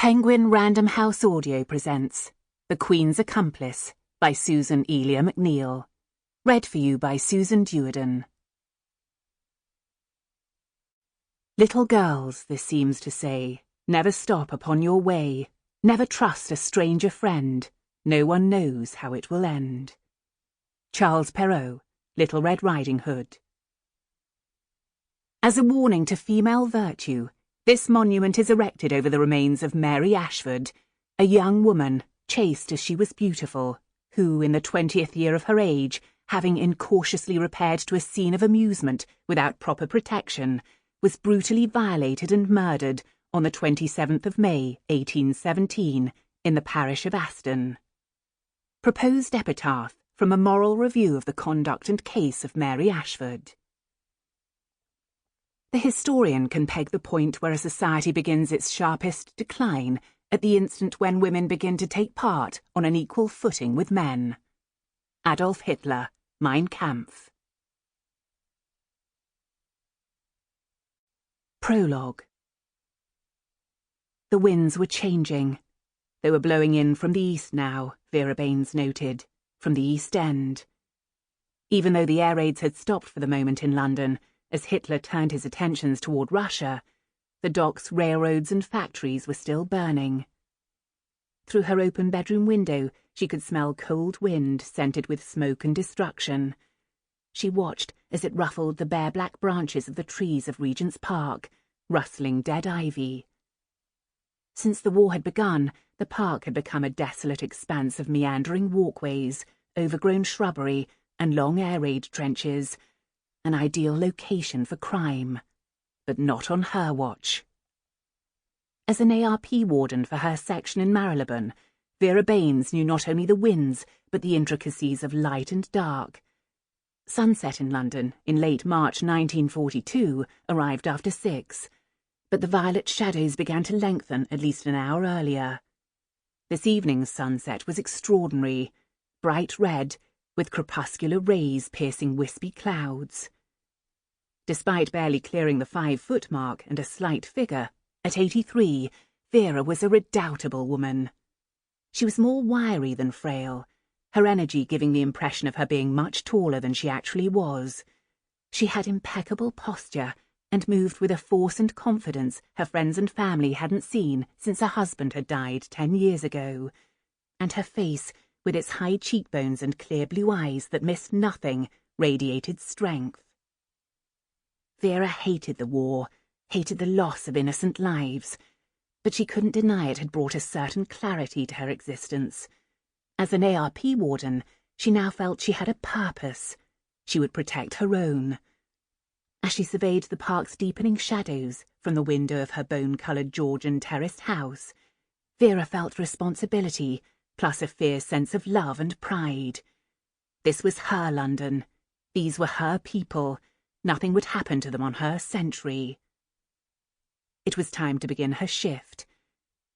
Penguin Random House Audio presents The Queen's Accomplice by Susan Elia MacNeal. Read for you by Susan Duerden. Little girls, this seems to say, never stop upon your way, never trust a stranger friend, no one knows how it will end. Charles Perrault, Little Red Riding Hood. As a warning to female virtue, this monument is erected over the remains of Mary Ashford, a young woman, chaste as she was beautiful, who, in the 20th year of her age, having incautiously repaired to a scene of amusement without proper protection, was brutally violated and murdered on the 27th of May, 1817, in the parish of Aston. Proposed epitaph from a moral review of the conduct and case of Mary Ashford. The historian can peg the point where a society begins its sharpest decline at the instant when women begin to take part on an equal footing with men. Adolf Hitler, Mein Kampf. Prologue. The winds were changing. They were blowing in from the east now, Vera Baines noted, from the East End. Even though the air raids had stopped for the moment in London, as Hitler turned his attentions toward Russia, the docks, railroads and factories were still burning. Through her open bedroom window, she could smell cold wind scented with smoke and destruction. She watched as it ruffled the bare black branches of the trees of Regent's Park, rustling dead ivy. Since the war had begun, the park had become a desolate expanse of meandering walkways, overgrown shrubbery and long air raid trenches, an ideal location for crime, but not on her watch. As an ARP warden for her section in Marylebone, Vera Baines knew not only the winds, but the intricacies of light and dark. Sunset in London, in late March 1942, arrived after 6, but the violet shadows began to lengthen at least an hour earlier. This evening's sunset was extraordinary, bright red, with crepuscular rays piercing wispy clouds. Despite barely clearing the 5-foot mark and a slight figure, at 83, Vera was a redoubtable woman. She was more wiry than frail, her energy giving the impression of her being much taller than she actually was. She had impeccable posture and moved with a force and confidence her friends and family hadn't seen since her husband had died 10 years ago, and her face, with its high cheekbones and clear blue eyes that missed nothing, radiated strength. Vera hated the war, hated the loss of innocent lives, but she couldn't deny it had brought a certain clarity to her existence. As an ARP warden, she now felt she had a purpose. She would protect her own. As she surveyed the park's deepening shadows from the window of her bone-coloured Georgian terraced house, Vera felt responsibility, plus a fierce sense of love and pride. This was her London. These were her people. Nothing would happen to them on her century. It was time to begin her shift.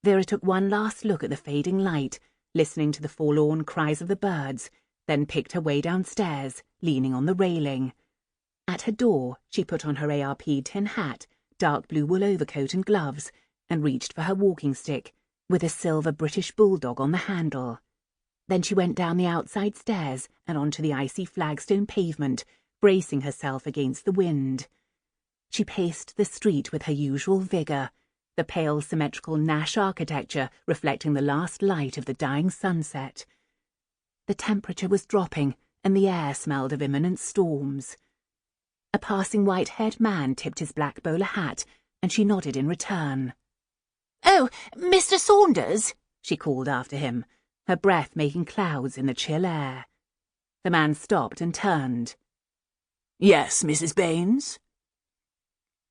Vera took one last look at the fading light, listening to the forlorn cries of the birds, then picked her way downstairs, leaning on the railing. At her door, she put on her ARP tin hat, dark blue wool overcoat and gloves, and reached for her walking stick, with a silver British bulldog on the handle. Then she went down the outside stairs and onto the icy flagstone pavement, bracing herself against the wind. She paced the street with her usual vigour, the pale symmetrical Nash architecture reflecting the last light of the dying sunset. The temperature was dropping, and the air smelled of imminent storms. A passing white-haired man tipped his black bowler hat, and she nodded in return. "Oh, Mr. Saunders," she called after him, her breath making clouds in the chill air. The man stopped and turned. "Yes, Mrs. Baines?"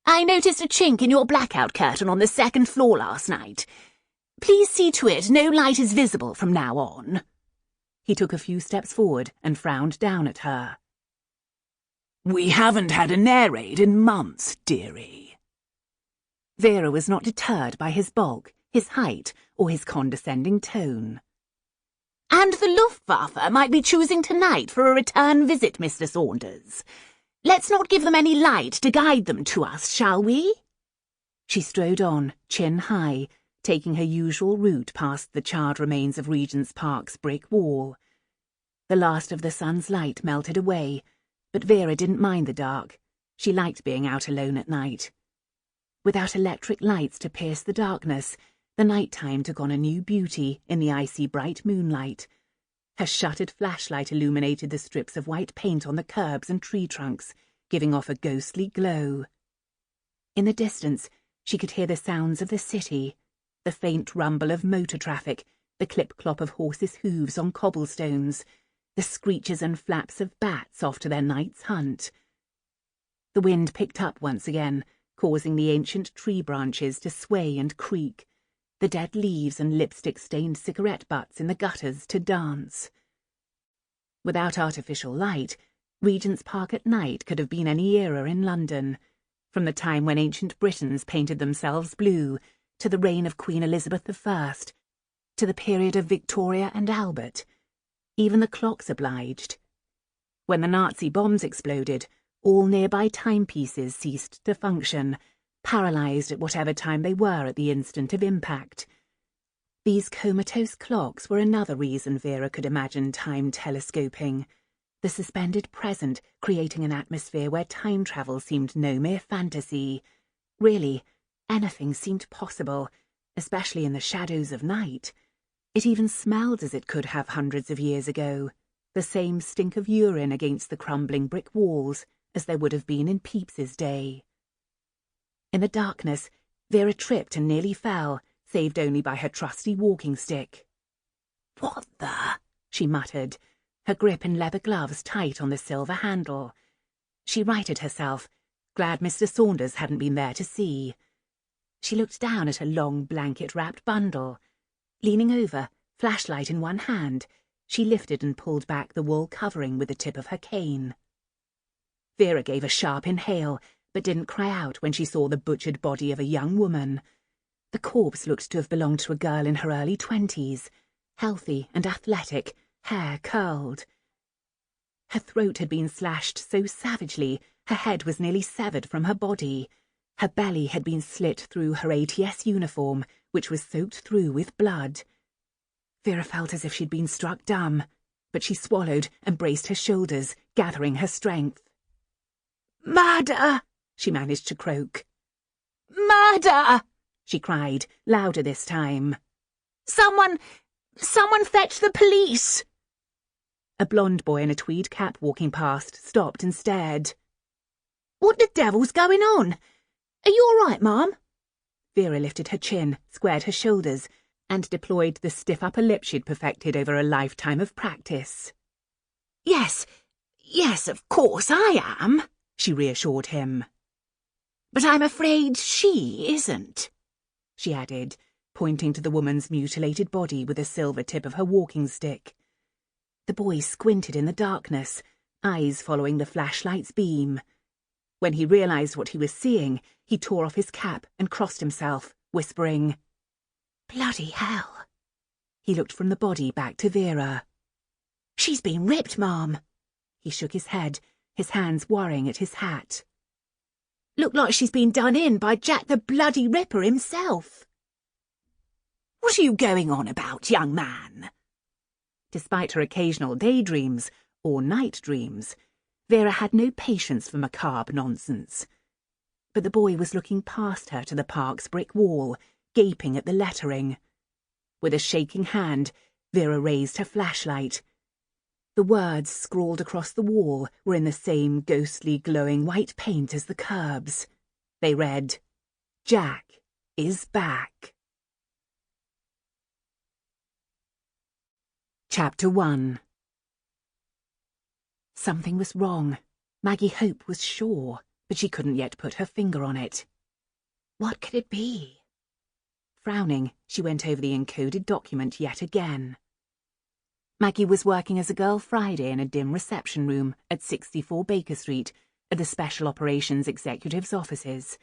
"I noticed a chink in your blackout curtain on the 2nd floor last night. Please see to it no light is visible from now on." He took a few steps forward and frowned down at her. "We haven't had an air raid in months, dearie." Vera was not deterred by his bulk, his height, or his condescending tone. "And the Luftwaffe might be choosing tonight for a return visit, Mr. Saunders. Let's not give them any light to guide them to us, shall we?" She strode on, chin high, taking her usual route past the charred remains of Regent's Park's brick wall. The last of the sun's light melted away, but Vera didn't mind the dark. She liked being out alone at night. Without electric lights to pierce the darkness, the night-time took on a new beauty in the icy bright moonlight. Her shuttered flashlight illuminated the strips of white paint on the curbs and tree trunks, giving off a ghostly glow. In the distance, she could hear the sounds of the city, the faint rumble of motor traffic, the clip-clop of horses' hooves on cobblestones, the screeches and flaps of bats off to their night's hunt. The wind picked up once again, causing the ancient tree branches to sway and creak, the dead leaves and lipstick-stained cigarette butts in the gutters to dance. Without artificial light, Regent's Park at night could have been any era in London, from the time when ancient Britons painted themselves blue, to the reign of Queen Elizabeth I, to the period of Victoria and Albert. Even the clocks obliged. When the Nazi bombs exploded, all nearby timepieces ceased to function, paralysed at whatever time they were at the instant of impact. These comatose clocks were another reason Vera could imagine time telescoping, the suspended present creating an atmosphere where time travel seemed no mere fantasy. Really, anything seemed possible, especially in the shadows of night. It even smelled as it could have hundreds of years ago, the same stink of urine against the crumbling brick walls as there would have been in Pepys's day. In the darkness, Vera tripped and nearly fell, saved only by her trusty walking stick. "What the?" she muttered, her grip and leather gloves tight on the silver handle. She righted herself, glad Mr. Saunders hadn't been there to see. She looked down at a long blanket-wrapped bundle. Leaning over, flashlight in one hand, she lifted and pulled back the wool covering with the tip of her cane. Vera gave a sharp inhale, but didn't cry out when she saw the butchered body of a young woman. The corpse looked to have belonged to a girl in her early 20s, healthy and athletic, hair curled. Her throat had been slashed so savagely, her head was nearly severed from her body. Her belly had been slit through her ATS uniform, which was soaked through with blood. Vera felt as if she'd been struck dumb, but she swallowed and braced her shoulders, gathering her strength. "Murder!" she managed to croak. "Murder!" she cried, louder this time. Someone fetch the police!" A blonde boy in a tweed cap walking past stopped and stared. "What the devil's going on? Are you all right, Mum?" Vera lifted her chin, squared her shoulders, and deployed the stiff upper lip she'd perfected over a lifetime of practice. Yes, of course I am," she reassured him. "But I'm afraid she isn't," she added, pointing to the woman's mutilated body with the silver tip of her walking stick. The boy squinted in the darkness, eyes following the flashlight's beam. When he realised what he was seeing, he tore off his cap and crossed himself, whispering, "Bloody hell." He looked from the body back to Vera. "She's been ripped, Ma'am." He shook his head, his hands worrying at his hat. "Looked like she's been done in by Jack the Bloody Ripper himself." "What are you going on about, young man?" Despite her occasional daydreams, or night dreams, Vera had no patience for macabre nonsense. But the boy was looking past her to the park's brick wall, gaping at the lettering. With a shaking hand, Vera raised her flashlight. The words scrawled across the wall were in the same ghostly glowing white paint as the curbs. They read, "Jack is back." Chapter 1. Something was wrong. Maggie Hope was sure, but she couldn't yet put her finger on it. What could it be? Frowning, she went over the encoded document yet again. Maggie was working as a girl Friday in a dim reception room at 64 Baker Street at the Special Operations Executive's offices.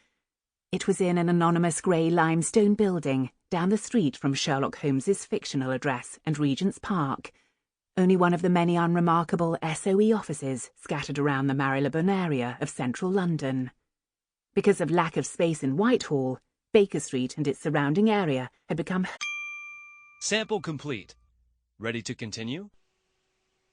It was in an anonymous grey limestone building down the street from Sherlock Holmes's fictional address and Regent's Park, only one of the many unremarkable SOE offices scattered around the Marylebone area of central London. Because of lack of space in Whitehall, Baker Street and its surrounding area had become... Sample complete. Ready to continue?